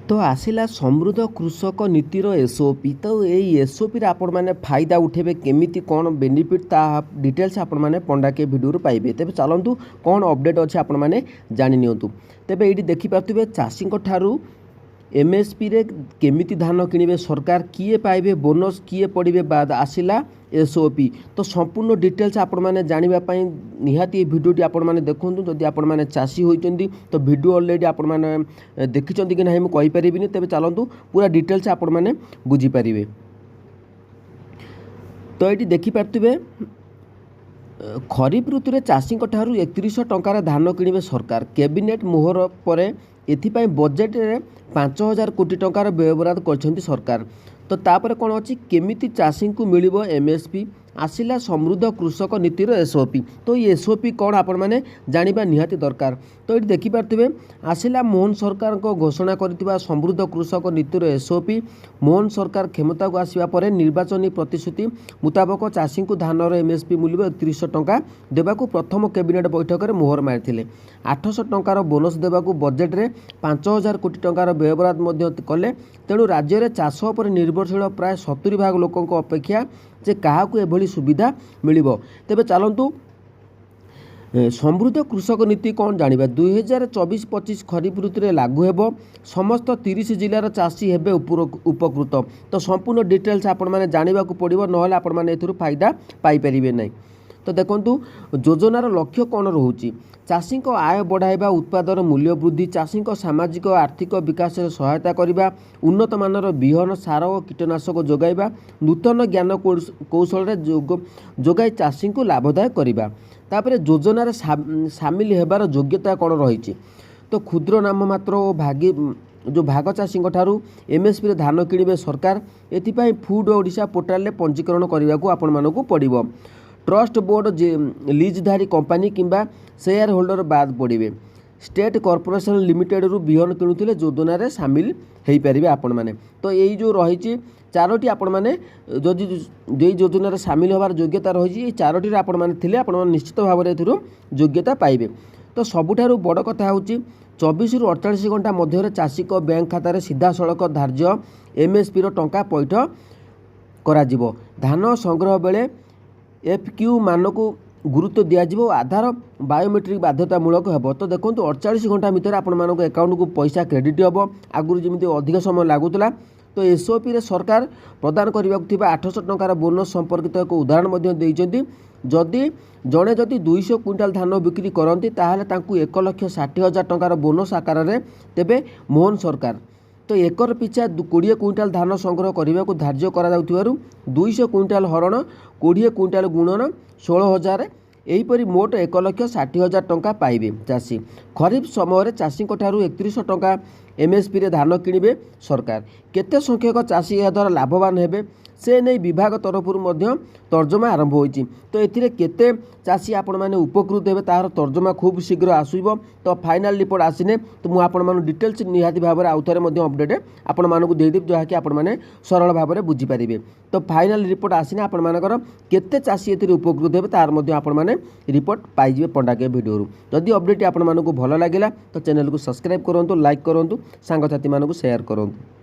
तो आसला समृद्ध कृषक नीतिर एसओपी। तो यही एसओपी आपण मैंने फायदा उठेबे केमिति कौन बेनिफिट ता डिटेल्स आपण मैंने पंडा के वीडियो पाइबे। तेज चलतु कौन अपडेट अच्छे आपण मैंने जानि नियंतु। तेबे ये देखिपे चाषी ठारू एमएसपी रे केमिति धान किणवे सरकार किए पाइबे बोनस किए पड़े बाद आसला एसओपि। तो संपूर्ण डिटेल्स आपण मैंने जानिबा पई निहाती भिडियोटी आपण मैंने देखुं। जदि आपण मैंने चाषी होइचंदी तो भिडियो ऑलरेडी आपण मैंने देखिचंदी कि नहीं मुझे कहीपरिबिनी। तेबे चलतु पूरा डिटेल्स आपण मैंने बुझी पारिबे। तो ये देखिपे खरीफ ऋतु में चाषी ठारू 3100 टंकार धान किणवे सरकार। कैबिनेट मोहर पर एथिपाई बजेट रे 5000 कोटी टंकार व्ययबराद करछंती सरकार। तो तापर कौन अच्छी केमिति चाषी को मिलिबो एमएसपी आसिला समृद्ध कृषक नीतिर एसओपी। तो ये एसओपी कौन आपण मैंने जानिबा निहाती दरकार। तो ये देखिपे आसिला मोहन सरकार को घोषणा करथिबा समृद्ध कृषक नीतिर एसओपी। मोहन सरकार क्षमता को आसिबा परे निर्वाचनी प्रतिश्रुति मुताबक चाषी को धानर एमएसपी मूल्य 3100 टंका देबाकू प्रथम कैबिनेट बैठक में मोहर मारिथिले। 800 टंकार बोनस देबाकू बजेट रे 5000 कोटी टंकार व्ययबराद मध्य कले। तेणु राज्य में चाष पर निर्भरशील प्राय 70% लोकों अपेक्षा जे काहाकू एभली सुविधा मिलिबो। तेबे चलंतु समृद्ध कृषक नीति कौन जानिबा। 2024-25 खरीफ ऋतु में लागू हेबो। समस्त 30 जिलार चाषी हेबे उपकृत। तो संपूर्ण डिटेल्स आपण माने जानिबाकू पड़िबो, नहले आपण माने एथुरु फायदा पाई परिबे नै। तो देखंतु योजनार लक्ष्य कौन रोची। चाषी को आय बढ़ाइबा, उत्पादन मूल्य वृद्धि, चाषी को सामाजिक और आर्थिक विकास में सहायता करिबा, उन्नत मानर बिहन सार और कीटनाशक जोगाइबा, नूतन ज्ञान कौशल जोगाई चाषी को लाभदायक करिबा। तापरे योजनार सामिल हेबार योग्यता कौन रही। तो क्षुद्र नाम मात्र और भागी जो भाग चाषी ठारू एमएसपी धान किणवे सरकार। एथिपाई फूड ओडिशा पोर्टाल रे पंजीकरण करने को आपण मानकू पड़िबो। ट्रस्ट बोर्ड लीजधारी कंपनी किंबा शेयर होल्डर बाद पड़े। स्टेट कॉर्पोरेशन लिमिटेड रु बिहन किणुथिले योजन सामिल हो पारे आपण मैंने। तो यही जो रही चारोटी आपण मैंने जदि योजन सामिल होवार योग्यता रही चारोटी आपण मैंने थिले आपण मैंने निश्चित भाव में योग्यता पाइबे। तो सबुठारु बड़ कथा होची 24 रु 48 घंटा मध्य चाषी को बैंक खाता सीधा सड़क धार्य एमएसपी टंका पैठ करा जिवो। धान संग्रह बेले एफक्यू मानक गुरुत्व दिज्व। आधार बायोमेट्रिक बाध्यतामूलक हेब। तो देखो 48 घंटा भितर आपण मानक अकाउंट को पैसा क्रेडिट हेब। आगुरी जमी अधिक समय लगुला। तो एसओपी रे सरकार प्रदान करने 800 टंकार बोनस संपर्कित एक उदाहरण देइछन्ति। जदि जड़े जदि 200 क्विंटाल धान बिक्री करती ताहले तांकु 1,60,000 टंकार बोनस आकार में तेबे मोहन सरकार। तो एकर पिछा 20 क्विंटाल धान संग्रह करने को धार्य करा 200 क्विंटाल हरण 20 क्विंटाल गुणन 16,000 यहीपरी मोट 1,60,000 टंका पाइबे चाषी। खरीफ समय चाषी ठारू 3100 टंका एमएसपी रे धान किणवे सरकार। केते संख्यक चाषी यह द्वारा लाभवान हेबे से नहीं विभाग तरफ तर्जमा आरंभ होइछि। तो एथिरे केते चाषी आपण माने उपकृत हेबे तार तर्जमा खूब शीघ्र आसुइबो। तो फाइनल रिपोर्ट आसिने तो मु आपण मानु डिटेल्स निहाती भाव में आउ थरे मध्ये अपडेट आपण मानकु देदेब जहाँकि आपण माने सरल भाव में बुझी पारिबे। तो फाइनल रिपोर्ट आसिने आपण मानकर केते चाषी एथिरे उपकृत हेबे तार मध्ये आपण माने रिपोर्ट पाइजिबे पंडा के वीडियो। जदि अपडेट आपण मानकु भल लागिला तो चैनल को सब्सक्राइब करंतु, लाइक करंतु, सांगसाथी मानकु शेयर करंतु।